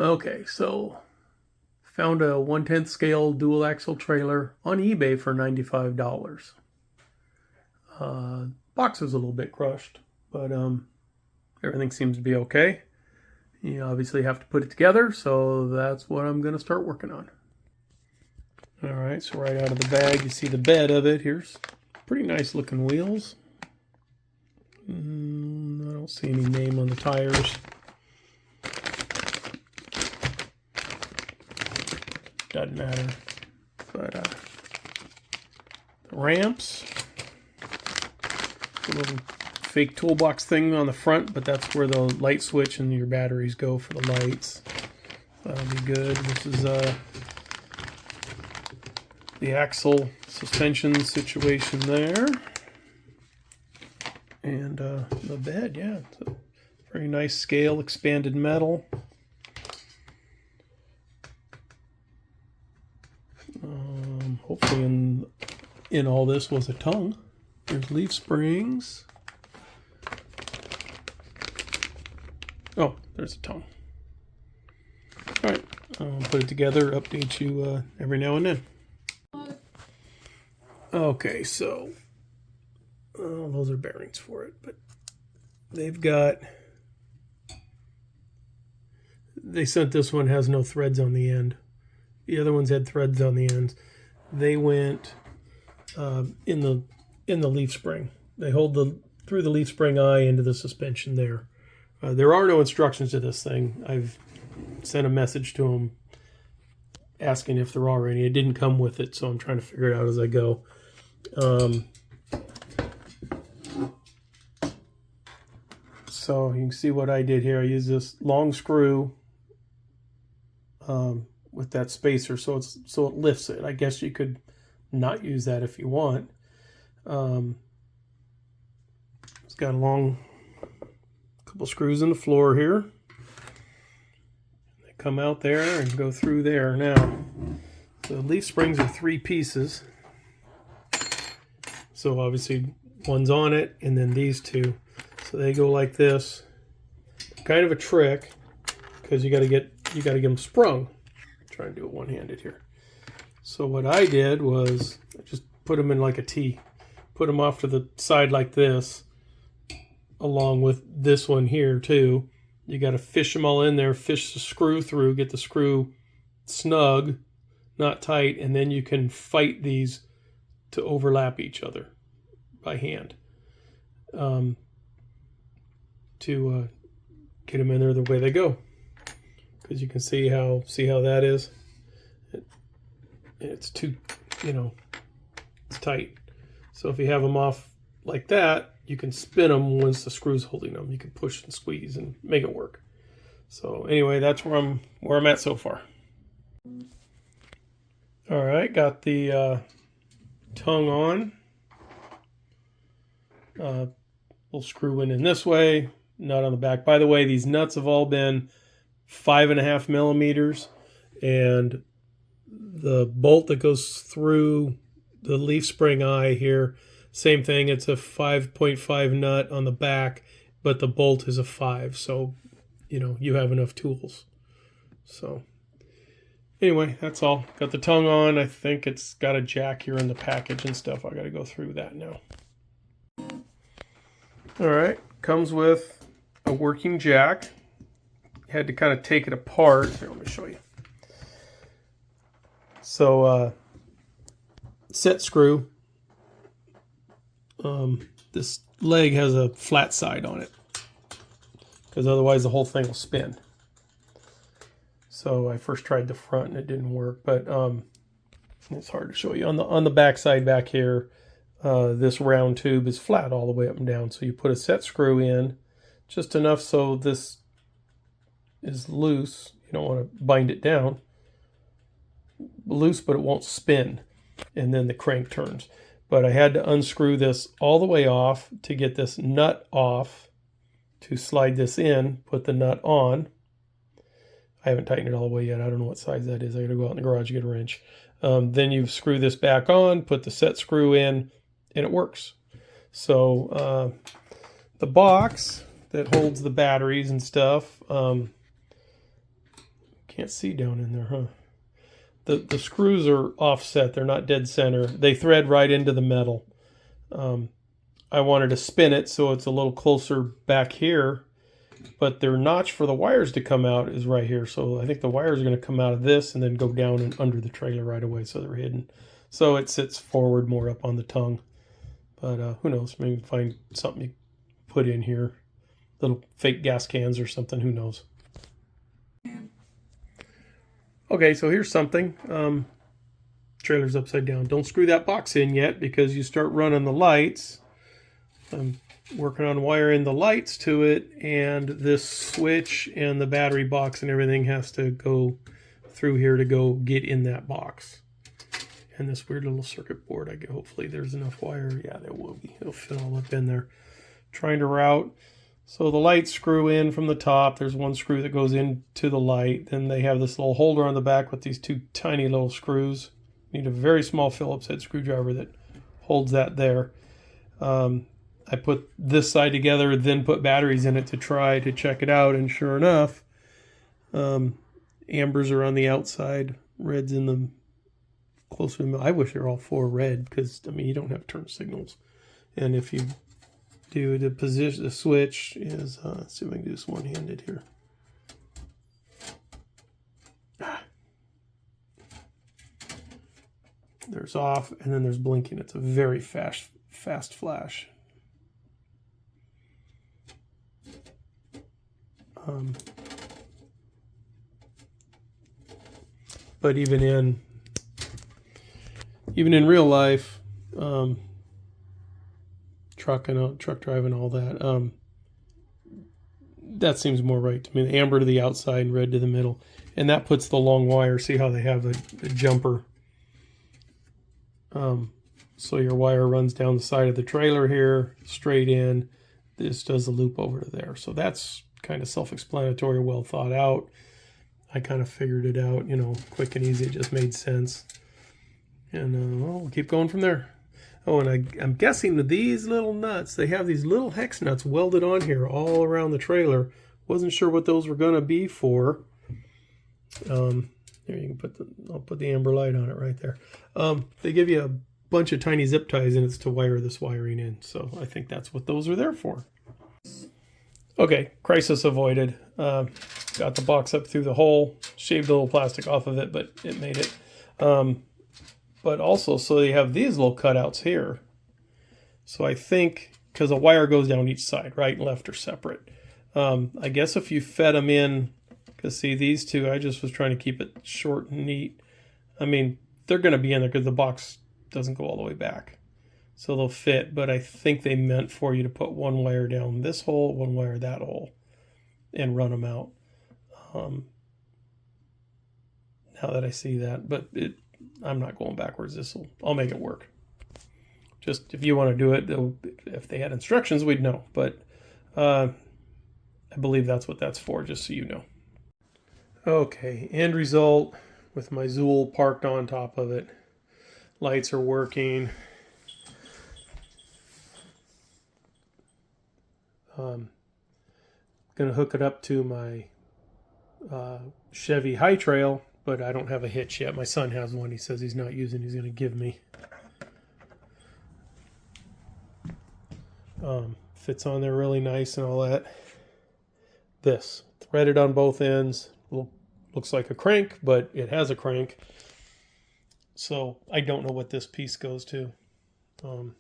Okay, so found a 1/10 scale dual axle trailer on eBay for $95. Box was a little bit crushed, but everything seems to be okay. You obviously have to put it together, so that's what I'm going to start working on. All right, so right out of the bag, you see the bed of it. Here's pretty nice looking wheels. I don't see any name on the tires. Doesn't matter. But the ramps, a little fake toolbox thing on the front, but that's where the light switch and your batteries go for the lights. That'll be good. This is the axle suspension situation there. And the bed, yeah, it's a very nice scale, expanded metal. Hopefully in all this was a tongue. There's leaf springs. Oh, there's a tongue. All right, I'll put it together, update you every now and then. Okay, so those are bearings for it, but they sent this one has no threads on the end. The other ones had threads on the ends. They went in the leaf spring. They hold through the leaf spring eye into the suspension there. There are no instructions to this thing. I've sent a message to them asking if there are any. It didn't come with it, so I'm trying to figure it out as I go. So you can see what I did here. I used this long screw with that spacer, so it lifts it. I guess you could not use that if you want. It's got a long couple screws in the floor here. They come out there and go through there. Now, the leaf springs are 3 pieces. So obviously one's on it, and then these 2. So they go like this. Kind of a trick, because you got to get them sprung. Try and do it one-handed here. So what I did was I just put them in like a T. Put them off to the side like this, along with this one here too. You got to fish them all in there, fish the screw through, get the screw snug, not tight, and then you can fight these to overlap each other by hand to get them in there the way they go. Because you can see how that is. It's too, it's tight. So if you have them off like that, you can spin them once the screw's holding them. You can push and squeeze and make it work. So anyway, that's where I'm at so far. All right, got the tongue on. We'll screw in this way, nut on the back. By the way, these nuts have all been 5.5 millimeters, and the bolt that goes through the leaf spring eye here, same thing. It's a 5.5 nut on the back, but the bolt is a 5. So, you have enough tools. So anyway, that's all. Got the tongue on. I think it's got a jack here in the package and stuff. I got to go through that now. All right, comes with a working jack. Had to kind of take it apart. Here, let me show you. So, set screw. This leg has a flat side on it, because otherwise the whole thing will spin. So I first tried the front and it didn't work, but it's hard to show you. On the back side back here, this round tube is flat all the way up and down. So you put a set screw in, just enough so this is loose. You don't want to bind it down. Loose, but it won't spin. And then the crank turns. But I had to unscrew this all the way off to get this nut off, to slide this in, put the nut on. I haven't tightened it all the way yet. I don't know what size that is. I got to go out in the garage and get a wrench. Then you screw this back on, put the set screw in, and it works. So the box that holds the batteries and stuff Can't see down in there, huh? The screws are offset. They're not dead center. They thread right into the metal. I wanted to spin it so it's a little closer back here, but their notch for the wires to come out is right here. So I think the wires are going to come out of this and then go down and under the trailer right away, so they're hidden. So it sits forward more up on the tongue. But who knows? Maybe find something you put in here. Little fake gas cans or something. Who knows? Okay, so here's something. Trailer's upside down. Don't screw that box in yet because you start running the lights. I'm working on wiring the lights to it, and this switch and the battery box and everything has to go through here to go get in that box. And this weird little circuit board, hopefully there's enough wire. Yeah, there will be. It'll fit all up in there. Trying to route. So the lights screw in from the top. There's one screw that goes into the light. Then they have this little holder on the back with these two tiny little screws. Need a very small Phillips head screwdriver that holds that there. I put this side together, then put batteries in it to try to check it out. And sure enough, ambers are on the outside. Red's in the closer to the middle. I wish they're all 4 red because, I mean, you don't have turn signals. And if you do the position, the switch is, let's see if I can do this one-handed here. There's off, and then there's blinking. It's a very fast flash. But even in real life, truck driving, all that, that seems more right to me. The amber to the outside and red to the middle, and that puts the long wire. See how they have a jumper. So your wire runs down the side of the trailer here, straight in. This does the loop over to there. So that's kind of self-explanatory, well thought out. I kind of figured it out, you know, quick and easy. It just made sense. And we'll keep going from there. Oh, and I'm guessing that these little nuts, they have these little hex nuts welded on here all around the trailer. Wasn't sure what those were going to be for. There you can I'll put the amber light on it right there. They give you a bunch of tiny zip ties and it's to wire this wiring in. So I think that's what those are there for. Okay, crisis avoided. Got the box up through the hole, shaved a little plastic off of it, but it made it. But also, so you have these little cutouts here. So I think, because a wire goes down each side, right and left are separate. I guess if you fed them in, because see these two, I just was trying to keep it short and neat. I mean, they're going to be in there because the box doesn't go all the way back. So they'll fit, but I think they meant for you to put one wire down this hole, one wire that hole, and run them out. Now that I see that, but I'm not going backwards. I'll make it work. Just if you want to do it, if they had instructions, we'd know. But I believe that's what that's for, just so you know. Okay, end result with my Zool parked on top of it. Lights are working. Going to hook it up to my Chevy High Trail, but I don't have a hitch yet. My son has one. He says he's not using. He's going to give me. Fits on there really nice and all that. This threaded on both ends. Looks like a crank, but it has a crank. So I don't know what this piece goes to. But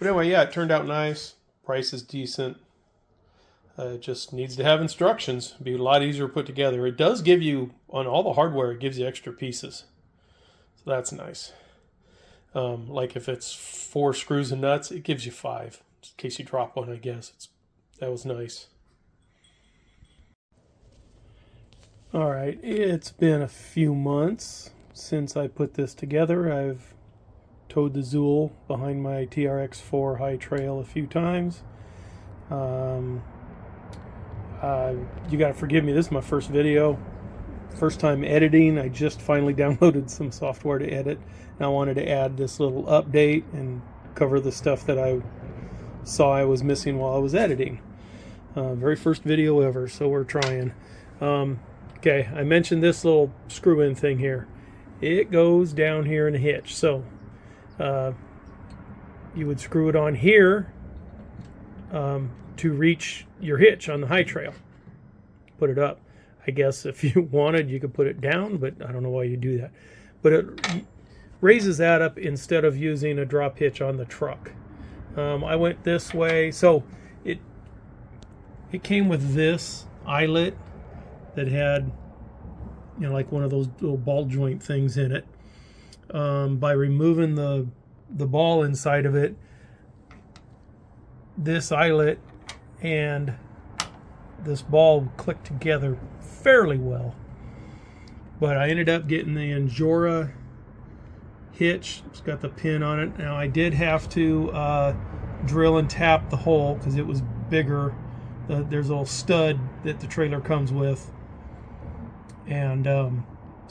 anyway, yeah, it turned out nice. Price is decent. It just needs to have instructions. It'd be a lot easier to put together. It does give you, on all the hardware, it gives you extra pieces. So that's nice. Like if it's 4 screws and nuts, it gives you 5. In case you drop one, I guess. That was nice. All right, it's been a few months since I put this together. I've towed the Zool behind my TRX4 High Trail a few times. You got to forgive me, this is my first video. First time editing. I just finally downloaded some software to edit. And I wanted to add this little update and cover the stuff that I saw I was missing while I was editing. Very first video ever, so we're trying. Okay, I mentioned this little screw-in thing here. It goes down here in the hitch. So you would screw it on here to reach your hitch on the high trail. Put it up. I guess if you wanted, you could put it down, but I don't know why you do that. But it raises that up instead of using a drop hitch on the truck. I went this way. So it came with this eyelet that had, you know, like one of those little ball joint things in it. By removing the ball inside of it, this eyelet and this ball clicked together fairly well. But I ended up getting the Injora hitch. It's got the pin on it. Now I did have to drill and tap the hole because it was bigger. There's a little stud that the trailer comes with, and so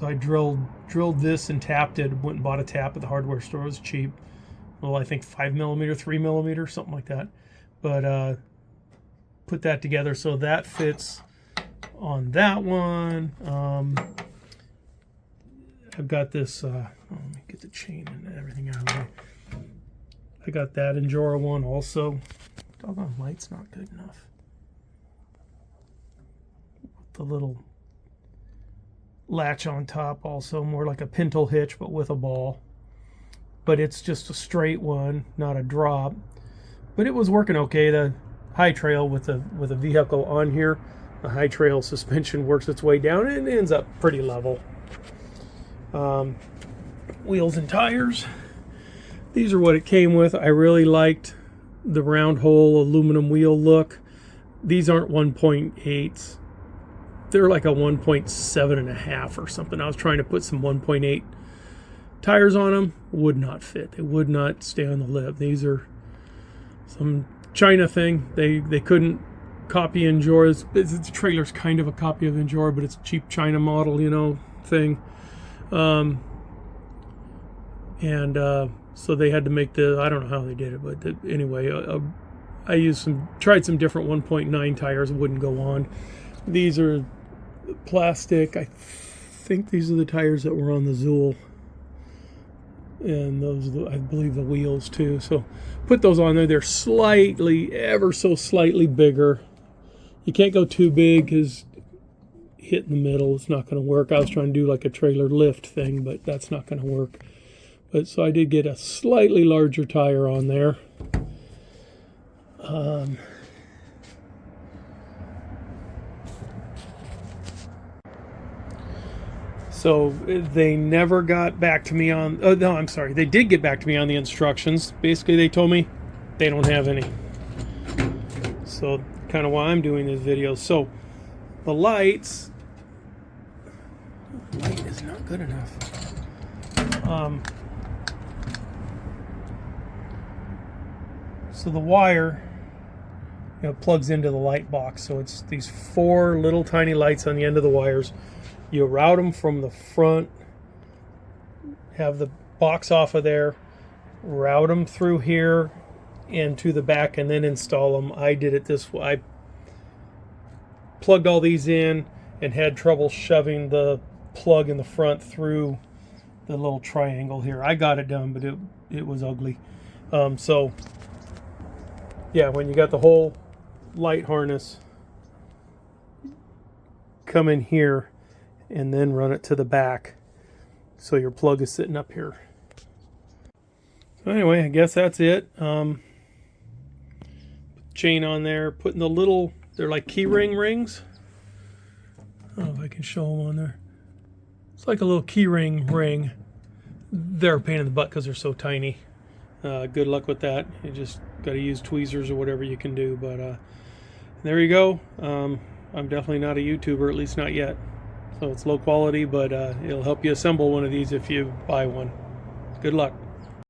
I drilled this and tapped it. Went and bought a tap at the hardware store. It was cheap. Well, I think 5mm, 3mm, something like that. But put that together so that fits on that one. I've got this. Let me get the chain and everything out of the way. I got that Injora one also. Doggone light's not good enough. The little latch on top, also more like a pintle hitch, but with a ball. But it's just a straight one, not a drop. But it was working okay. The high trail with a vehicle on here, the high trail suspension works its way down and ends up pretty level. Wheels and tires. These are what it came with. I really liked the round hole aluminum wheel look. These aren't 1.8s. They're like a 1.7.5 or something. I was trying to put some 1.8 tires on them. Would not fit. They would not stay on the lip. These are some China thing. They couldn't copy Injora. The trailer's kind of a copy of Injora, but it's a cheap China model, you know, thing. So they had to make I don't know how they did it, but anyway, I tried some different 1.9 tires. Wouldn't go on. These are plastic. I think these are the tires that were on the Zool. And those, I believe, the wheels too. So put those on there. They're slightly, ever so slightly bigger. You can't go too big because hit in the middle, it's not going to work. I was trying to do like a trailer lift thing, but that's not going to work. But so I did get a slightly larger tire on there. So they never got back to me on, oh no, I'm sorry. They did get back to me on the instructions. Basically, they told me they don't have any. So kind of why I'm doing this video. So the light is not good enough. So the wire, you know, plugs into the light box. So it's these 4 little tiny lights on the end of the wires. You route them from the front, have the box off of there, route them through here into the back, and then install them. I did it this way. I plugged all these in and had trouble shoving the plug in the front through the little triangle here. I got it done, but it was ugly. So yeah, when you got the whole light harness, come in here and then run it to the back so your plug is sitting up here. So anyway, I guess that's it. Chain on there, putting the little, they're like key rings. I don't know if I can show them on there. It's like a little key ring. They're a pain in the butt because they're so tiny. Good luck with that. You just got to use tweezers or whatever you can do. But there you go. I'm definitely not a YouTuber, at least not yet. So it's low quality, but it'll help you assemble one of these if you buy one. Good luck.